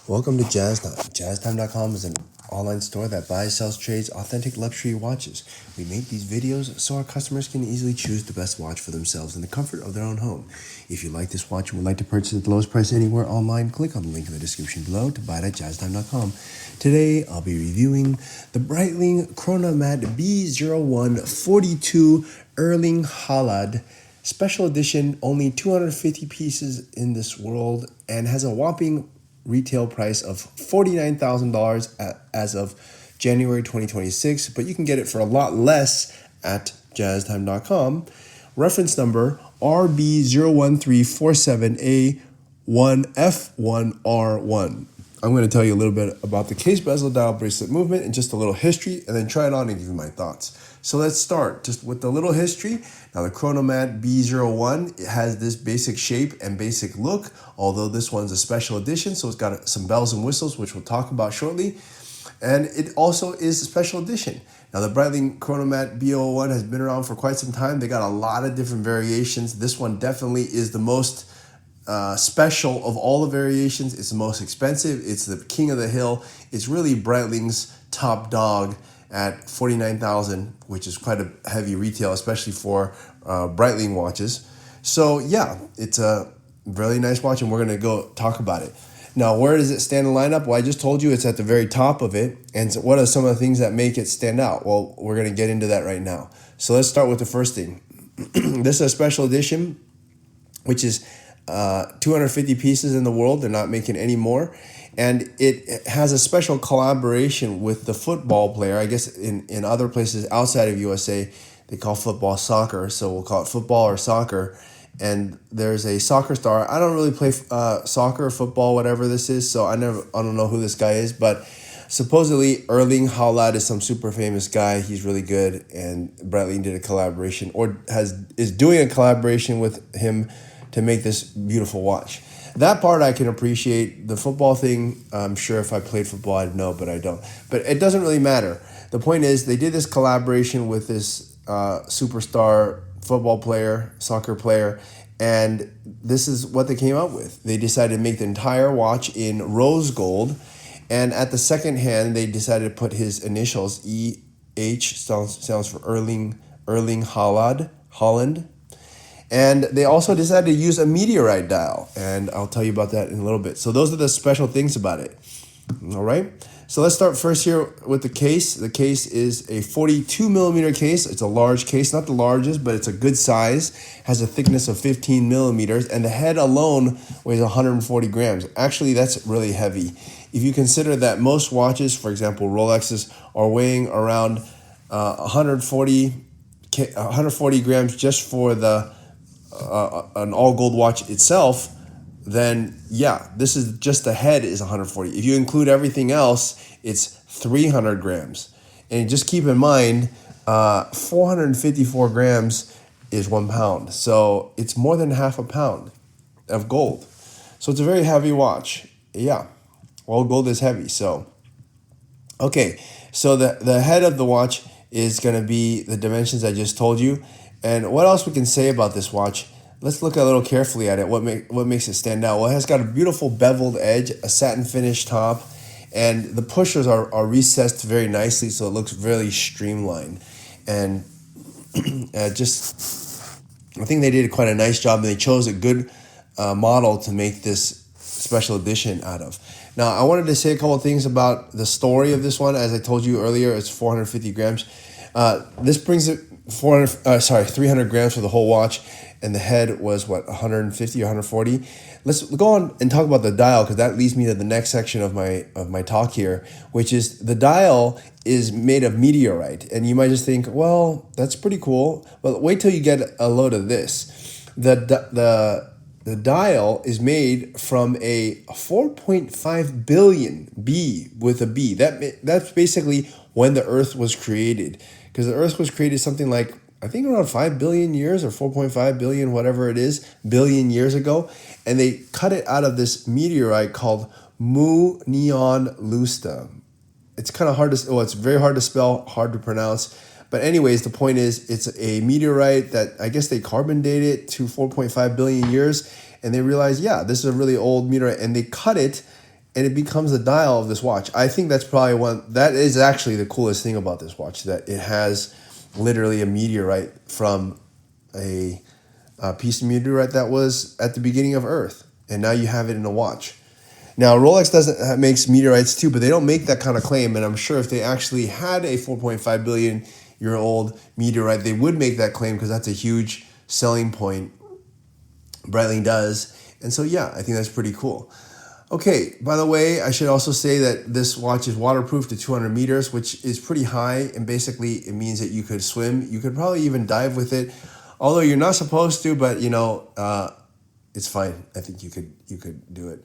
Welcome to JazzTime. JazzTime.com is an online store that buys, sells, trades authentic luxury watches. We make these videos so our customers can easily choose the best watch for themselves in the comfort of their own home. If you like this watch and would like to purchase at the lowest price anywhere online, click on the link in the description below to buy it at JazzTime.com. Today, I'll be reviewing the Breitling Chronomat B01 Erling Haaland special edition, only 250 pieces in this world, and has a whopping retail price of $49,000 as of January 2026, but you can get it for a lot less at jazztime.com. Reference number RB01347A1F1R1. I'm going to tell you a little bit about the case bezel dial bracelet movement and just a little history, and then try it on and give you my thoughts. So let's start just with the little history. Now the Chronomat B01, it has this basic shape and basic look, although this one's a special edition, so it's got some bells and whistles, which we'll talk about shortly. And it also is a special edition. Now the Breitling Chronomat B01 has been around for quite some time. They got a lot of different variations. This one definitely is the most special of all the variations. It's the most expensive. It's the king of the hill. It's really Breitling's top dog at $49,000, which is quite a heavy retail, especially for Breitling watches. So yeah, it's a really nice watch, and we're going to go talk about it. Now, where does it stand in the lineup? Well, I just told you it's at the very top of it. And so what are some of the things that make it stand out? Well, we're going to get into that right now. So let's start with the first thing. This is a special edition, which is 250 pieces in the world. They're not making any more. And it has a special collaboration with the football player. I guess in other places outside of USA, they call football soccer. So we'll call it football or soccer. And there's a soccer star. I don't really play soccer or football, whatever this is. So I don't know who this guy is. But supposedly Erling Haaland is some super famous guy. He's really good. And Breitling did a collaboration, or is doing a collaboration with him to make this beautiful watch. That part I can appreciate. The football thing, I'm sure if I played football, I'd know, but I don't. But it doesn't really matter. The point is, they did this collaboration with this superstar football player, soccer player, and this is what they came up with. They decided to make the entire watch in rose gold, and at the second hand, they decided to put his initials, EH, sounds for Erling Haaland. And they also decided to use a meteorite dial, and I'll tell you about that in a little bit. So those are the special things about it. All right. So let's start first here with the case. The case is a 42 millimeter case. It's a large case, not the largest, but it's a good size. Has a thickness of 15 millimeters, and the head alone weighs 140 grams. Actually, that's really heavy. If you consider that most watches, for example, Rolexes, are weighing around 140 grams just for the an all gold watch itself, then yeah, this is just the head is 140. If you include everything else, it's 300 grams. And just keep in mind, 454 grams is 1 pound. So it's more than half a pound of gold. So it's a very heavy watch. Yeah, all gold is heavy. So, okay, so the head of the watch is going to be the dimensions I just told you. And what else we can say about this watch? Let's look a little carefully at it. What makes it stand out? Well, it has got a beautiful beveled edge, a satin finish top, and the pushers are recessed very nicely, so it looks really streamlined. And I think they did quite a nice job, and they chose a good model to make this special edition out of. Now, I wanted to say a couple of things about the story of this one. As I told you earlier, it's 450 grams. This brings it 300 grams for the whole watch, and the head was 150 or 140. Let's go on and talk about the dial, because that leads me to the next section of my talk here, which is the dial is made of meteorite. And you might just think, well, that's pretty cool, but wait till you get a load of this. The dial is made from a 4.5 billion B with a B. That's basically when the Earth was created, because the Earth was created something like, I think, around 5 billion years or 4.5 billion, whatever it is, billion years ago. And they cut it out of this meteorite called Mu Neon Lusta. It's kind of hard to, it's very hard to spell, hard to pronounce. But anyways, the point is, it's a meteorite that I guess they carbon date it to 4.5 billion years. And they realized, yeah, this is a really old meteorite. And they cut it and it becomes the dial of this watch. I think that's probably that is actually the coolest thing about this watch, that it has literally a meteorite from a piece of meteorite that was at the beginning of Earth, and now you have it in a watch. Now, Rolex makes meteorites too, but they don't make that kind of claim, and I'm sure if they actually had a 4.5 billion year old meteorite, they would make that claim, because that's a huge selling point. Breitling does. And so, yeah, I think that's pretty cool. Okay, by the way, I should also say that this watch is waterproof to 200 meters, which is pretty high, and basically it means that you could swim. You could probably even dive with it, although you're not supposed to, but you know, it's fine. I think you could do it.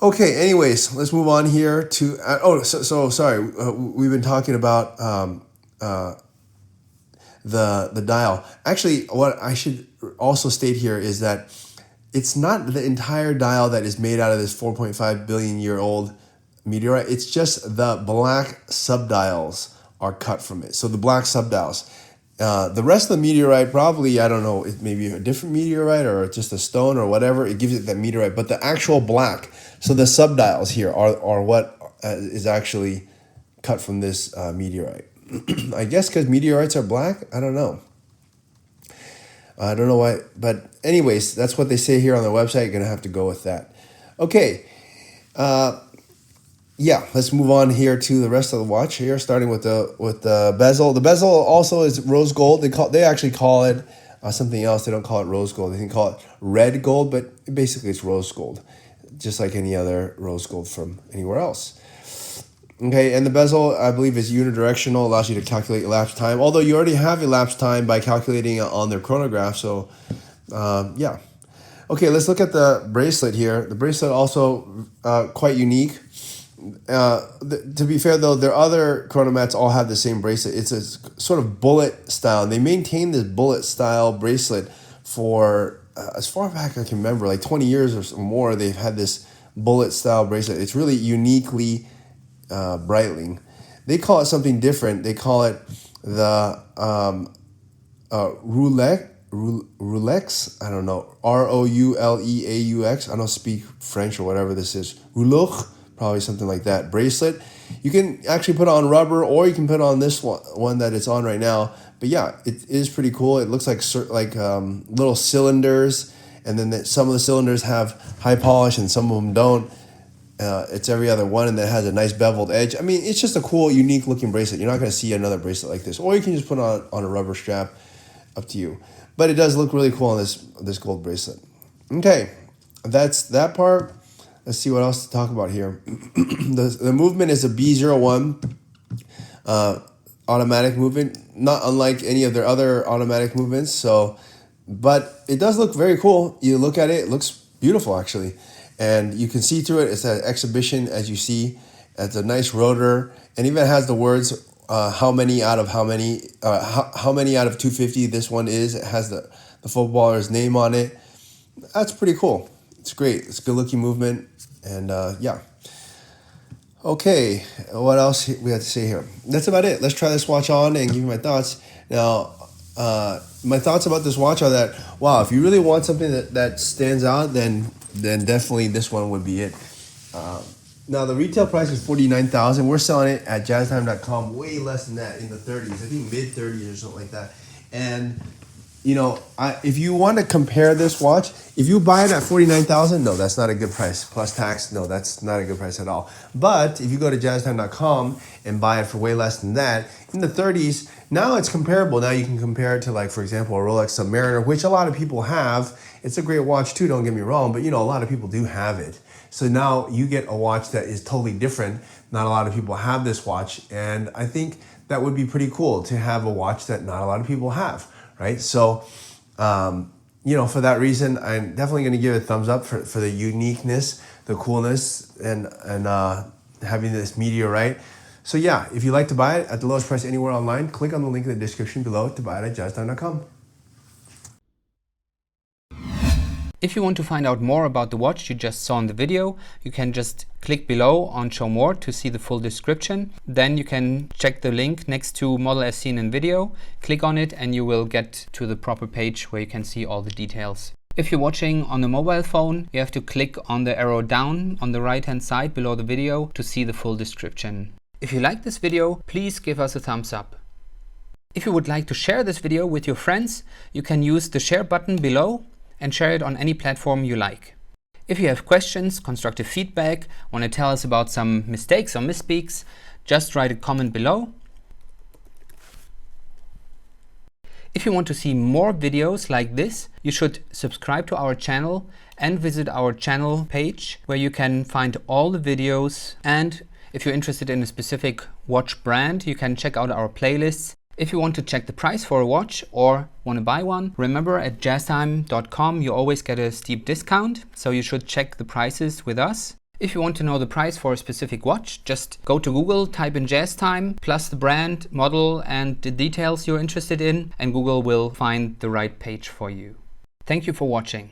Okay, anyways, let's move on here to, sorry, we've been talking about the dial. Actually, what I should also state here is that it's not the entire dial that is made out of this 4.5 billion year old meteorite. It's just the black subdials are cut from it. So the black subdials. The rest of the meteorite, probably, I don't know, it may be a different meteorite or just a stone or whatever. It gives it that meteorite. But the actual black, so the subdials here are what is actually cut from this meteorite. I guess because meteorites are black? I don't know. I don't know why. But anyways, that's what they say here on their website. You're going to have to go with that. Okay. Yeah, let's move on here to the rest of the watch here, starting with the bezel. The bezel also is rose gold. They actually call it something else. They don't call it rose gold. They call it red gold, but basically it's rose gold, just like any other rose gold from anywhere else. Okay, and the bezel, I believe, is unidirectional, allows you to calculate elapsed time, although you already have elapsed time by calculating it on their chronograph, so yeah. Okay, let's look at the bracelet here. The bracelet also quite unique. To be fair, though, their other chronomats all have the same bracelet. It's a sort of bullet style. They maintain this bullet style bracelet for as far back as I can remember, like 20 years or more. They've had this bullet style bracelet. It's really uniquely Breitling. They call it something different. They call it the Roulex. I don't know. Rouleaux. I don't speak French or whatever this is. Rouleaux. Probably something like that. Bracelet. You can actually put it on rubber, or you can put it on this one that it's on right now. But yeah, it is pretty cool. It looks like little cylinders, and then some of the cylinders have high polish and some of them don't. It's every other one, and then it has a nice beveled edge. I mean, it's just a cool, unique looking bracelet. You're not going to see another bracelet like this. Or you can just put it on a rubber strap. Up to you. But it does look really cool on this gold bracelet. Okay, that's that part. Let's see what else to talk about here. The movement is a B01 automatic movement, not unlike any of their other automatic movements. But it does look very cool. You look at it, it looks beautiful actually. And you can see through it. It's an exhibition, as you see. It's a nice rotor, and even has the words how many out of 250 this one is. It has the footballer's name on it. That's pretty cool. It's great. It's a good looking movement, and yeah. Okay, what else we have to say here? That's about it. Let's try this watch on and give you my thoughts. Now, my thoughts about this watch are that, wow, if you really want something that stands out, then definitely this one would be it. Now, the retail price is $49,000. We're selling it at jazztime.com way less than that, in the 30s. I think mid-30s or something like that. And you know, if you want to compare this watch, if you buy it at $49,000, no, that's not a good price. Plus tax, no, that's not a good price at all. But if you go to jazztime.com and buy it for way less than that, in the 30s, now it's comparable. Now you can compare it to, like, for example, a Rolex Submariner, which a lot of people have. It's a great watch too, don't get me wrong, but you know, a lot of people do have it. So now you get a watch that is totally different. Not a lot of people have this watch, and I think that would be pretty cool to have a watch that not a lot of people have. Right, so you know, for that reason, I'm definitely going to give it a thumbs up for the uniqueness, the coolness, and having this meteorite. So yeah, if you'd like to buy it at the lowest price anywhere online, click on the link in the description below to buy it at jazztime.com. If you want to find out more about the watch you just saw in the video, you can just click below on Show More to see the full description. Then you can check the link next to Model as seen in video, click on it, and you will get to the proper page where you can see all the details. If you're watching on a mobile phone, you have to click on the arrow down on the right hand side below the video to see the full description. If you like this video, please give us a thumbs up. If you would like to share this video with your friends, you can use the share button below and share it on any platform you like. If you have questions, constructive feedback, want to tell us about some mistakes or misspeaks, just write a comment below. If you want to see more videos like this, you should subscribe to our channel and visit our channel page where you can find all the videos. And if you're interested in a specific watch brand, you can check out our playlists. If you want to check the price for a watch or want to buy one, remember at jazztime.com you always get a steep discount, so you should check the prices with us. If you want to know the price for a specific watch, just go to Google, type in JazzTime, plus the brand, model and the details you're interested in, and Google will find the right page for you. Thank you for watching.